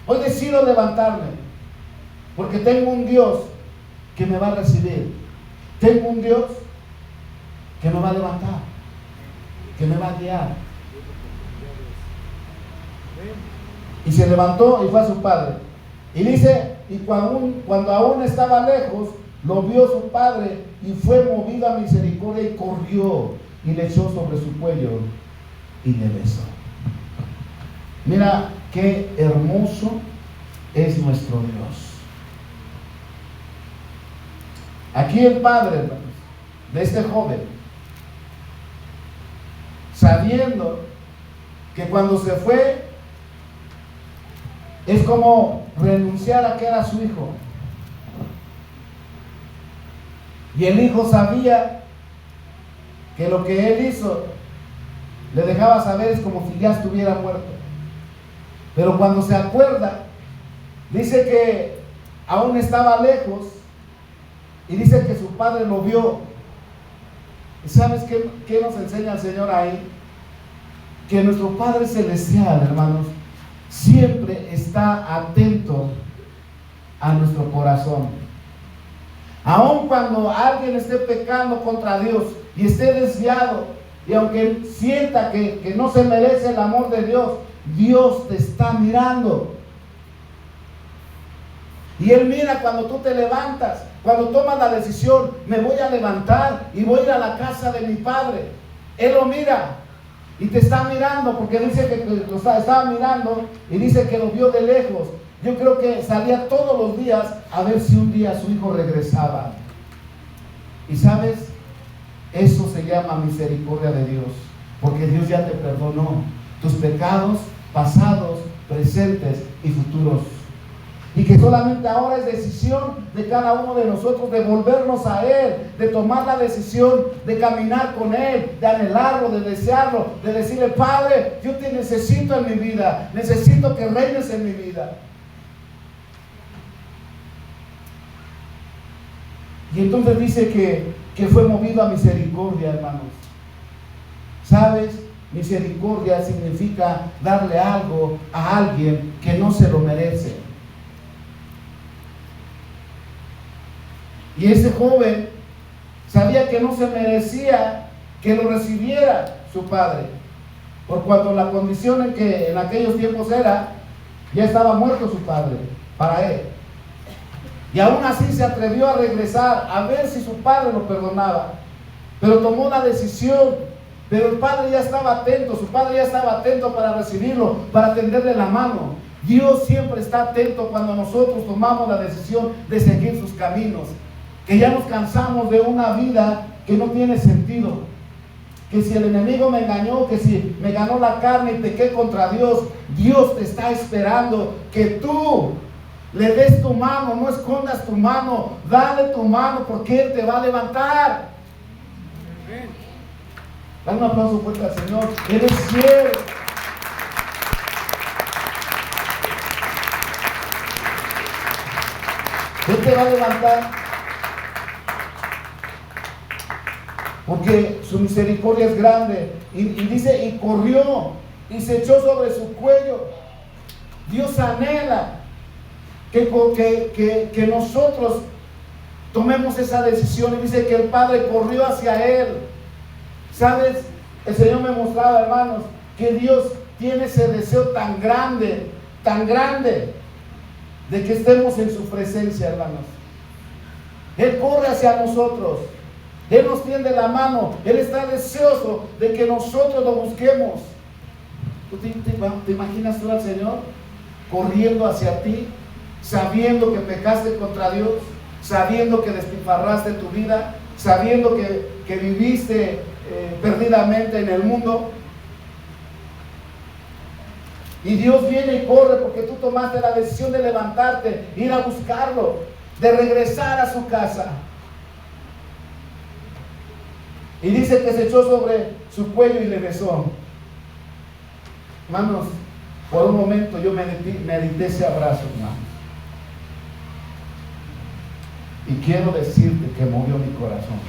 Hoy decido levantarme, porque tengo un Dios que me va a recibir. Tengo un Dios que me va a levantar, que me va a guiar. Y se levantó y fue a su padre. Y dice, y cuando aún estaba lejos, lo vio su padre y fue movido a misericordia y corrió y le echó sobre su cuello y le besó. Mira qué hermoso es nuestro Dios. Aquí el padre, hermanos, de este joven, sabiendo que cuando se fue es como renunciar a que era su hijo, y el hijo sabía que lo que él hizo le dejaba saber es como si ya estuviera muerto. Pero cuando se acuerda, dice que aún estaba lejos y dice que su padre lo vio. ¿Y sabes qué nos enseña el Señor ahí? Que nuestro Padre Celestial, hermanos, siempre está atento a nuestro corazón. Aun cuando alguien esté pecando contra Dios y esté desviado, y aunque sienta que no se merece el amor de Dios, Dios te está mirando. Y Él mira cuando tú te levantas, cuando tomas la decisión, me voy a levantar y voy a ir a la casa de mi Padre. Él lo mira y te está mirando, porque dice que lo estaba mirando y dice que lo vio de lejos. Yo creo que salía todos los días a ver si un día su hijo regresaba. Y sabes, eso se llama misericordia de Dios, porque Dios ya te perdonó tus pecados pasados, presentes y futuros. Y que solamente ahora es decisión de cada uno de nosotros de volvernos a Él, de tomar la decisión de caminar con Él, de anhelarlo, de desearlo, de decirle: Padre, yo te necesito en mi vida, necesito que reines en mi vida. Y entonces dice que fue movido a misericordia, hermanos. ¿Sabes? Misericordia significa darle algo a alguien que no se lo merece. Y ese joven sabía que no se merecía que lo recibiera su padre, por cuanto la condición en que en aquellos tiempos era, ya estaba muerto su padre para él. Y aún así se atrevió a regresar a ver si su padre lo perdonaba, pero tomó la decisión. Pero el padre ya estaba atento, su padre ya estaba atento para recibirlo, para tenderle la mano. Dios siempre está atento cuando nosotros tomamos la decisión de seguir sus caminos. Que ya nos cansamos de una vida que no tiene sentido. Que si el enemigo me engañó, que si me ganó la carne y pequé contra Dios, Dios te está esperando que tú le des tu mano, no escondas tu mano, dale tu mano, porque Él te va a levantar. Dale un aplauso fuerte al Señor. Él es fiel. Él te va a levantar, porque su misericordia es grande. Y dice, y corrió y se echó sobre su cuello. Dios anhela que nosotros tomemos esa decisión. Y dice que el Padre corrió hacia Él. ¿Sabes? El Señor me mostraba, hermanos, que Dios tiene ese deseo tan grande, de que estemos en su presencia, hermanos. Él corre hacia nosotros. Él nos tiende la mano. Él está deseoso de que nosotros lo busquemos. ¿Tú te imaginas tú al Señor corriendo hacia ti, sabiendo que pecaste contra Dios, sabiendo que despilfarraste tu vida, sabiendo que viviste perdidamente en el mundo? Y Dios viene y corre porque tú tomaste la decisión de levantarte, ir a buscarlo, de regresar a su casa. Y dice que se echó sobre su cuello y le besó. Hermanos, por un momento yo medité ese abrazo, hermanos. Y quiero decirte que movió mi corazón.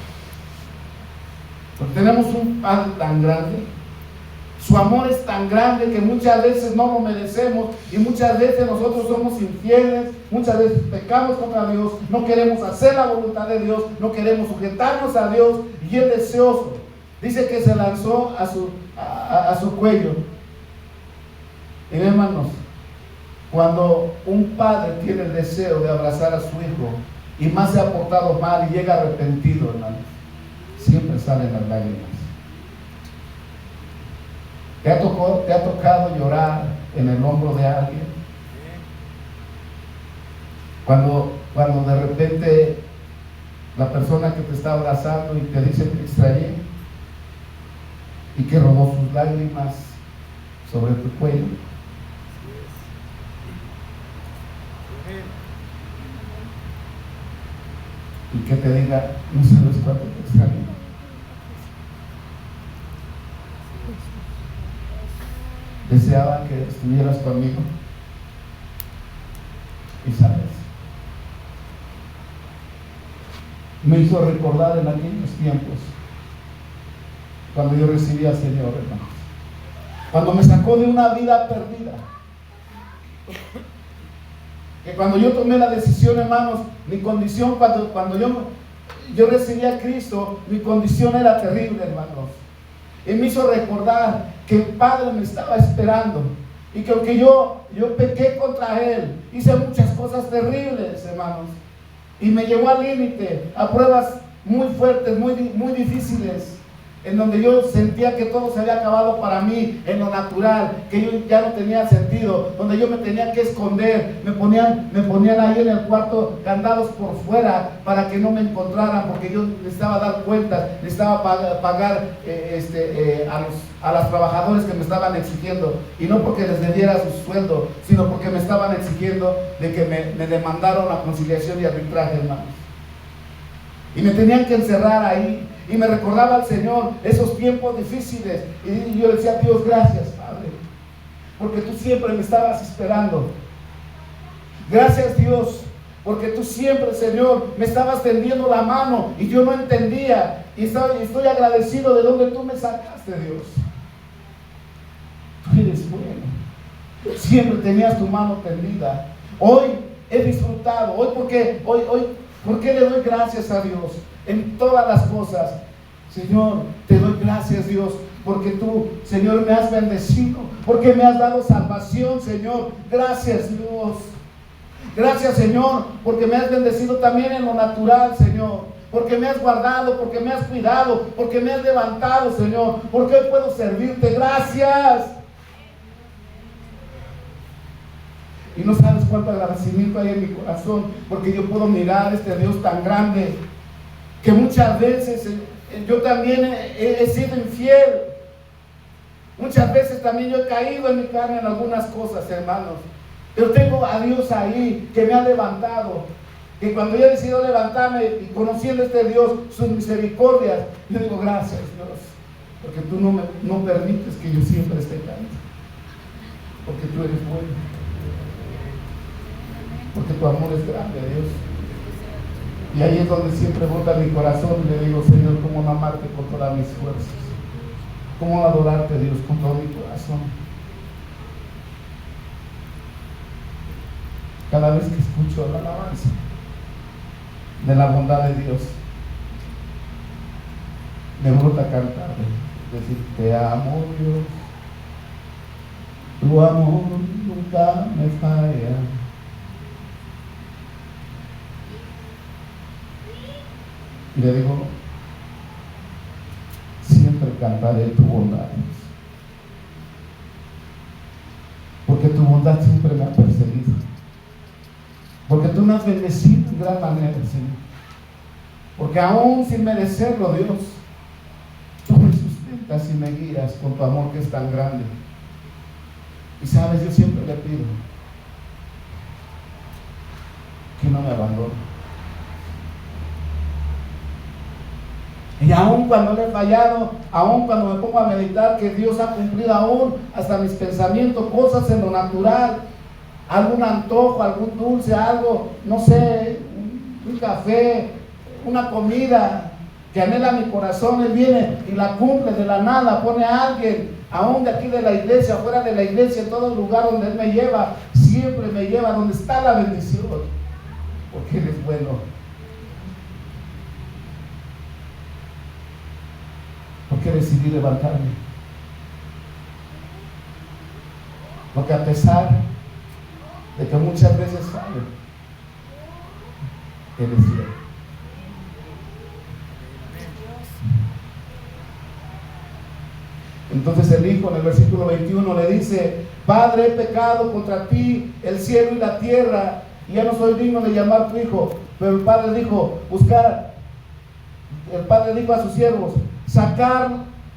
Porque tenemos un Padre tan grande. Su amor es tan grande que muchas veces no lo merecemos y muchas veces nosotros somos infieles, muchas veces pecamos contra Dios, no queremos hacer la voluntad de Dios, no queremos sujetarnos a Dios, y es deseoso. Dice que se lanzó a su cuello. Y hermanos, cuando un padre tiene el deseo de abrazar a su hijo y más se ha portado mal y llega arrepentido, hermanos, siempre salen las lágrimas. ¿Te ha tocado llorar en el hombro de alguien? Cuando de repente la persona que te está abrazando y te dice te extrañé, y que rodó sus lágrimas sobre tu cuello, y que te diga, no sabes cuánto te extrañé. Deseaba que estuvieras conmigo. Y sabes, me hizo recordar en aquellos tiempos cuando yo recibí al Señor, hermanos, cuando me sacó de una vida perdida, que cuando yo tomé la decisión, hermanos, mi condición, cuando yo recibí a Cristo, mi condición era terrible, hermanos, y me hizo recordar que el Padre me estaba esperando, y que aunque yo pequé contra Él, hice muchas cosas terribles, hermanos, y me llevó al límite, a pruebas muy fuertes, muy difíciles, en donde yo sentía que todo se había acabado para mí, en lo natural, que yo ya no tenía sentido, donde yo me tenía que esconder, me ponían ahí en el cuarto candados por fuera para que no me encontraran, porque yo necesitaba dar cuentas, necesitaba pagar a los trabajadores que me estaban exigiendo, y no porque les debiera su sueldo, sino porque me estaban exigiendo de que me demandaron a conciliación y arbitraje, hermanos, y me tenían que encerrar ahí. Y me recordaba al Señor esos tiempos difíciles, y yo decía, Dios, gracias, Padre, porque tú siempre me estabas esperando. Gracias, Dios, porque tú siempre, Señor, me estabas tendiendo la mano y yo no entendía, y estoy agradecido de donde tú me sacaste, Dios. Tú eres bueno, siempre tenías tu mano tendida. Hoy he disfrutado, hoy ¿por qué le doy gracias a Dios? En todas las cosas, Señor, te doy gracias, Dios, porque tú, Señor, me has bendecido, porque me has dado salvación, Señor. Gracias, Dios. Gracias, Señor, porque me has bendecido también en lo natural, Señor, porque me has guardado, porque me has cuidado, porque me has levantado, Señor, porque hoy puedo servirte. Gracias. Y no sabes cuánto agradecimiento hay en mi corazón, porque yo puedo mirar a este Dios tan grande, que muchas veces yo también he sido infiel. Muchas veces también yo he caído en mi carne en algunas cosas, hermanos. Pero tengo a Dios ahí, que me ha levantado. Que cuando yo he decidido levantarme y conociendo a este Dios, sus misericordias, yo digo, gracias, Dios, porque tú no permites que yo siempre esté cayendo. Porque tú eres bueno. Porque tu amor es grande, Dios. Y ahí es donde siempre brota mi corazón y le digo, Señor, ¿cómo no amarte con todas mis fuerzas? ¿Cómo no adorarte, Dios, con todo mi corazón? Cada vez que escucho la alabanza de la bondad de Dios, me brota cantar, decir, te amo, Dios, tu amor nunca me falla. Y le digo, siempre cantaré tu bondad, porque tu bondad siempre me ha perseguido, porque tú me has bendecido en gran manera, Señor, porque aún sin merecerlo, Dios, tú me sustentas y me guías con tu amor que es tan grande. Y sabes, yo siempre le pido que no me abandone. Y aún cuando le he fallado, aún cuando me pongo a meditar que Dios ha cumplido aún hasta mis pensamientos, cosas en lo natural, algún antojo, algún dulce, algo, no sé, un café, una comida que anhela mi corazón, Él viene y la cumple de la nada, pone a alguien, aún de aquí de la iglesia, fuera de la iglesia, en todo lugar donde Él me lleva, siempre me lleva donde está la bendición, porque Él es bueno. Porque decidí levantarme, porque a pesar de que muchas veces fallo, Él es fiel. Entonces el Hijo en el versículo 21 le dice, Padre, he pecado contra ti, el cielo y la tierra, y ya no soy digno de llamar tu hijo. Pero el padre dijo a sus siervos, sacar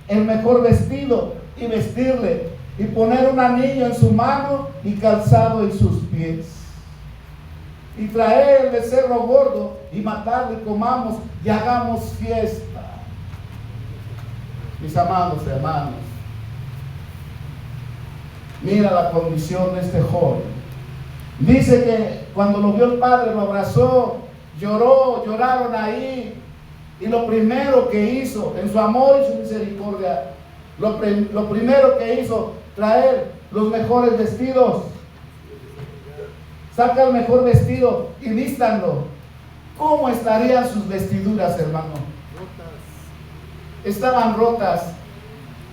el mejor vestido y vestirle, y poner un anillo en su mano y calzado en sus pies, y traer el becerro gordo y matarlo, y comamos y hagamos fiesta. Mis amados hermanos, mira la condición de este joven. Dice que cuando lo vio el padre, lo abrazó, lloraron ahí, y lo primero que hizo, en su amor y su misericordia, lo primero que hizo, traer los mejores vestidos. Saca el mejor vestido y vístanlo. ¿Cómo estarían sus vestiduras, hermano? Estaban rotas.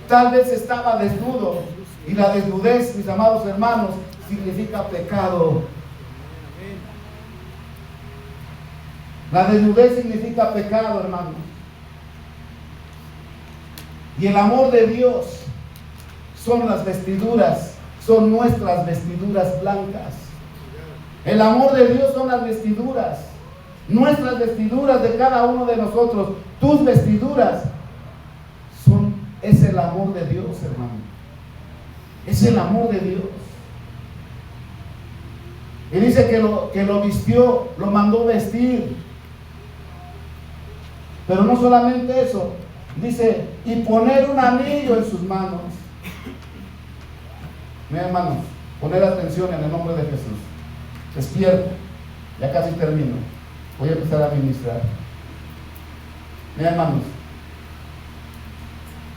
Tal vez estaba desnudo. Y la desnudez, mis amados hermanos, significa pecado. La desnudez significa pecado, hermano. Y el amor de Dios son las vestiduras, son nuestras vestiduras blancas. El amor de Dios son las vestiduras, nuestras vestiduras de cada uno de nosotros. Tus vestiduras es el amor de Dios, hermano. Es el amor de Dios. Y dice que lo vistió, lo mandó vestir. Pero no solamente eso, dice, y poner un anillo en sus manos. Mis hermanos, poner atención en el nombre de Jesús. Despierta, ya casi termino. Voy a empezar a ministrar. Mis hermanos,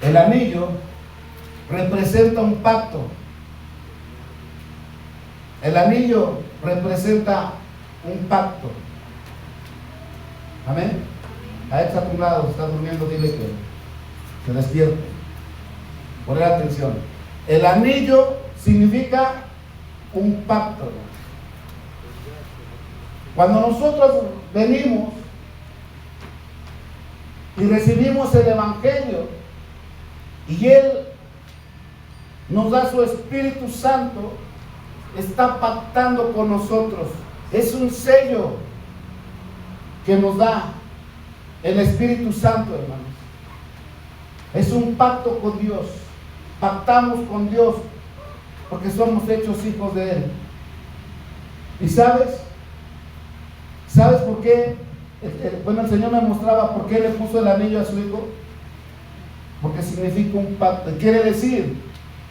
el anillo representa un pacto. El anillo representa un pacto. Amén. A este a tu lado, está durmiendo, dile que se despierte. Poner atención. El anillo significa un pacto. Cuando nosotros venimos y recibimos el Evangelio y Él nos da su Espíritu Santo, está pactando con nosotros. Es un sello que nos da el Espíritu Santo, hermanos. Es un pacto con Dios. Pactamos con Dios porque somos hechos hijos de Él. ¿Y sabes? ¿Sabes por qué? Bueno, el Señor me mostraba por qué le puso el anillo a su hijo. Porque significa un pacto. Quiere decir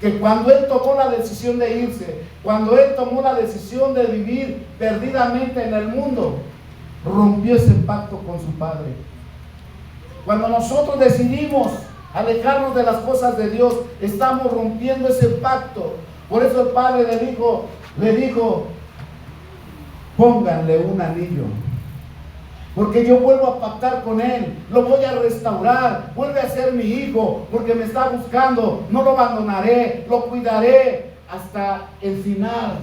que cuando Él tomó la decisión de irse, cuando Él tomó la decisión de vivir perdidamente en el mundo, rompió ese pacto con su Padre. Cuando nosotros decidimos alejarnos de las cosas de Dios, estamos rompiendo ese pacto. Por eso el Padre le dijo, pónganle un anillo, porque yo vuelvo a pactar con Él, lo voy a restaurar, vuelve a ser mi hijo, porque me está buscando, no lo abandonaré, lo cuidaré hasta el final.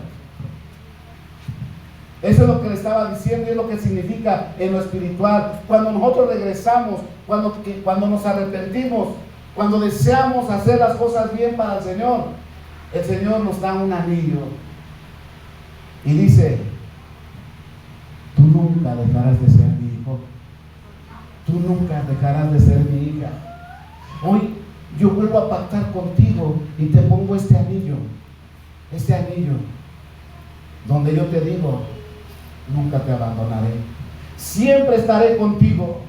Eso es lo que le estaba diciendo y es lo que significa en lo espiritual. Cuando nosotros regresamos, cuando nos arrepentimos, cuando deseamos hacer las cosas bien para el Señor nos da un anillo y dice, tú nunca dejarás de ser mi hijo, tú nunca dejarás de ser mi hija. Hoy yo vuelvo a pactar contigo y te pongo este anillo, donde yo te digo, nunca te abandonaré, siempre estaré contigo.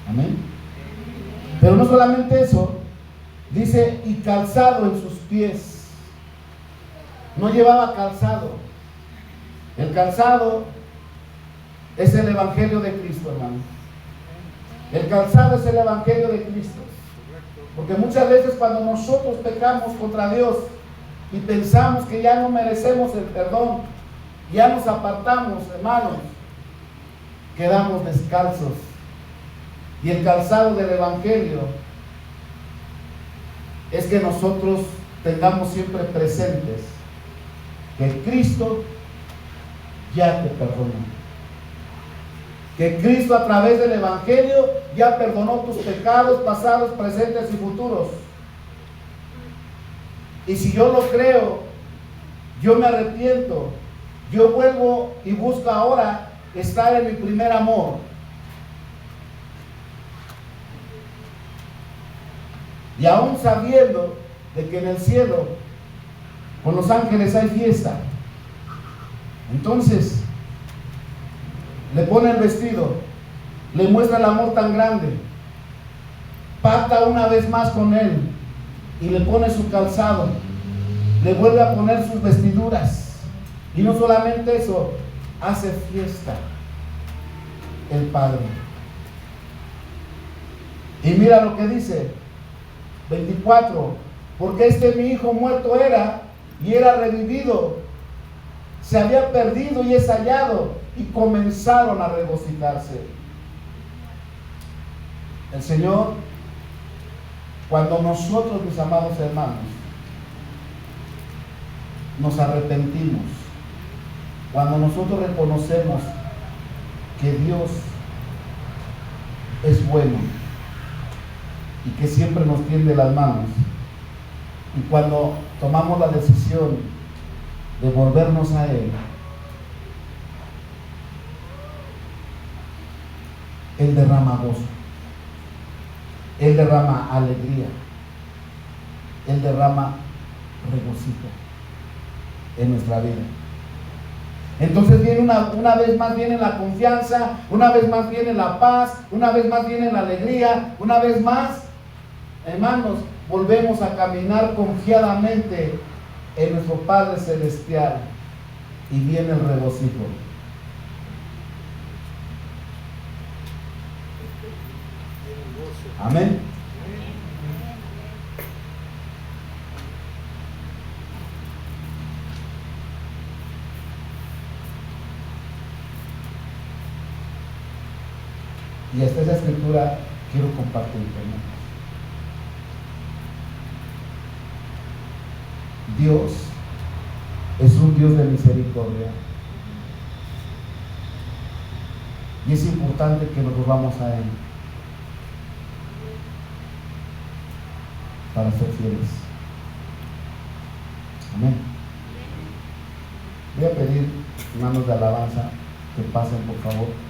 Amén. Pero no solamente eso, dice, y calzado en sus pies. No llevaba calzado. El calzado es el Evangelio de Cristo, hermano. El calzado es el Evangelio de Cristo. Porque muchas veces cuando nosotros pecamos contra Dios y pensamos que ya no merecemos el perdón, ya nos apartamos, hermanos, quedamos descalzos. Y el calzado del Evangelio es que nosotros tengamos siempre presentes que Cristo ya te perdonó. Que Cristo a través del Evangelio ya perdonó tus pecados pasados, presentes y futuros. Y si yo lo creo, yo me arrepiento, yo vuelvo y busco ahora estar en mi primer amor. Y aún sabiendo de que en el cielo con los ángeles hay fiesta, entonces le pone el vestido, le muestra el amor tan grande, pacta una vez más con él y le pone su calzado, le vuelve a poner sus vestiduras, y no solamente eso, hace fiesta el Padre. Y mira lo que dice 24: porque mi hijo muerto era y era revivido, se había perdido y es hallado, y comenzaron a regocijarse. El Señor, cuando nosotros, mis amados hermanos, nos arrepentimos, cuando nosotros reconocemos que Dios es bueno y que siempre nos tiende las manos, y cuando tomamos la decisión de volvernos a Él, Él derrama gozo, Él derrama alegría, Él derrama regocijo en nuestra vida. Entonces viene una vez más viene la confianza, una vez más viene la paz, una vez más viene la alegría, una vez más, hermanos, volvemos a caminar confiadamente en nuestro Padre Celestial, y viene el regocijo. Amén. Y esta es la escritura que quiero compartir con ustedes. Dios es un Dios de misericordia, y es importante que nos volvamos a Él para ser fieles. Amén. Voy a pedir, hermanos de alabanza, que pasen por favor.